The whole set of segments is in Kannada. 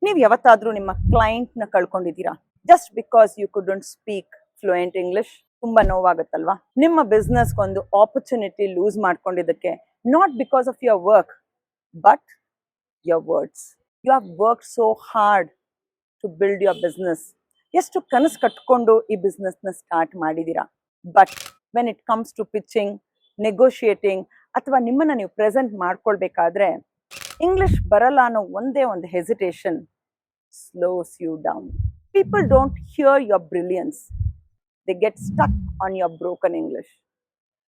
ನೀವು ಯಾವತ್ತಾದ್ರೂ ನಿಮ್ಮ ಕ್ಲೈಂಟ್ನ ಕಳ್ಕೊಂಡಿದ್ದೀರಾ just because you couldn't speak fluent English? ತುಂಬಾ ನೋವಾಗುತ್ತಲ್ವಾ? ನಿಮ್ಮ ಬಿಸ್ನೆಸ್ಗೊಂದು ಆಪರ್ಚುನಿಟಿ ಲೂಸ್ ಮಾಡ್ಕೊಂಡಿದ್ದಕ್ಕೆ, not because of your work but your words. You have work so hard to build your business. ಎಷ್ಟು ಕನಸು ಕಟ್ಕೊಂಡು ಈ ಬಿಸ್ನೆಸ್ನ ಸ್ಟಾರ್ಟ್ ಮಾಡಿದ್ದೀರಾ. But when it comes to pitching, negotiating ಅಥವಾ ನಿಮ್ಮನ್ನು ನೀವು ಪ್ರೆಸೆಂಟ್ ಮಾಡ್ಕೊಳ್ಬೇಕಾದ್ರೆ ಇಂಗ್ಲಿಷ್ ಬರಲ್ಲ ಅನ್ನೋ ಒಂದೇ ಒಂದು hesitation slows you down. People don't hear your brilliance. They get stuck on your broken English.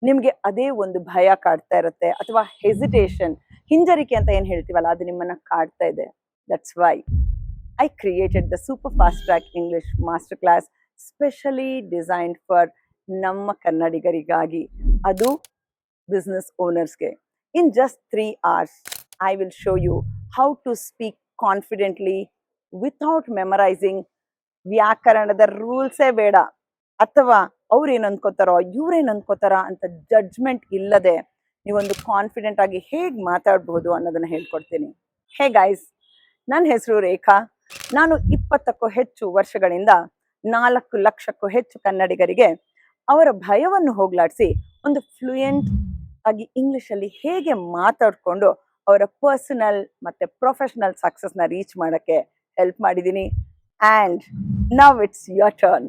ನಿಮಗೆ ಅದೇ ಒಂದು ಭಯ ಕಾಡ್ತಾ ಇರುತ್ತೆ ಅಥವಾ ಹೆಸಿಟೇಷನ್, ಹಿಂಜರಿಕೆ ಅಂತ ಏನು ಹೇಳ್ತೀವಲ್ಲ, ಅದು ನಿಮ್ಮನ್ನು ಕಾಡ್ತಾ ಇದೆ. That's why I created the Super Fast Track English Masterclass specially designed for ನಮ್ಮ ಕನ್ನಡಿಗರಿಗಾಗಿ, ಅದು business ಓನರ್ಸ್ಗೆ. In just 3 hours, I will show you how to speak confidently without memorising. ವ್ಯಾಕರಣದ ರೂಲ್ಸೇ ಬೇಡ, ಅಥವಾ ಅವ್ರೇನು ಅನ್ಕೋತಾರೋ ಇವ್ರೇನು ಅನ್ಕೋತಾರ ಅಂತ ಜಡ್ಜ್ಮೆಂಟ್ ಇಲ್ಲದೆ ನೀವೊಂದು ಕಾನ್ಫಿಡೆಂಟ್ ಆಗಿ ಹೇಗೆ ಮಾತಾಡ್ಬೋದು ಅನ್ನೋದನ್ನ ಹೇಳ್ಕೊಡ್ತೀನಿ. ಹೇ ಗೈಸ್, ನನ್ನ ಹೆಸರು ರೇಖಾ. ನಾನು 20ಕ್ಕೂ ಹೆಚ್ಚು ವರ್ಷಗಳಿಂದ 4 ಲಕ್ಷಕ್ಕೂ ಹೆಚ್ಚು ಕನ್ನಡಿಗರಿಗೆ ಅವರ ಭಯವನ್ನು ಹೋಗ್ಲಾಡಿಸಿ ಒಂದು ಫ್ಲೂಯೆಂಟ್ ಆಗಿ ಇಂಗ್ಲಿಷಲ್ಲಿ ಹೇಗೆ ಮಾತಾಡ್ಕೊಂಡು ಅವರ ಪರ್ಸನಲ್ ಮತ್ತೆ ಪ್ರೊಫೆಷನಲ್ ಸಕ್ಸಸ್ನ ರೀಚ್ ಮಾಡೋಕ್ಕೆ ಹೆಲ್ಪ್ ಮಾಡಿದ್ದೀನಿ. And now it's your turn.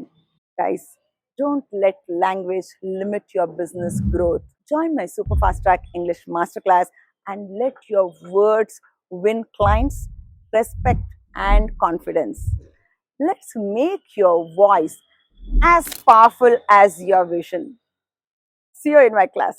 Guys, don't let language limit your business growth. Join my super fast track English master class and let your words win clients, respect and confidence. Let's make your voice as powerful as your vision. See you in my class.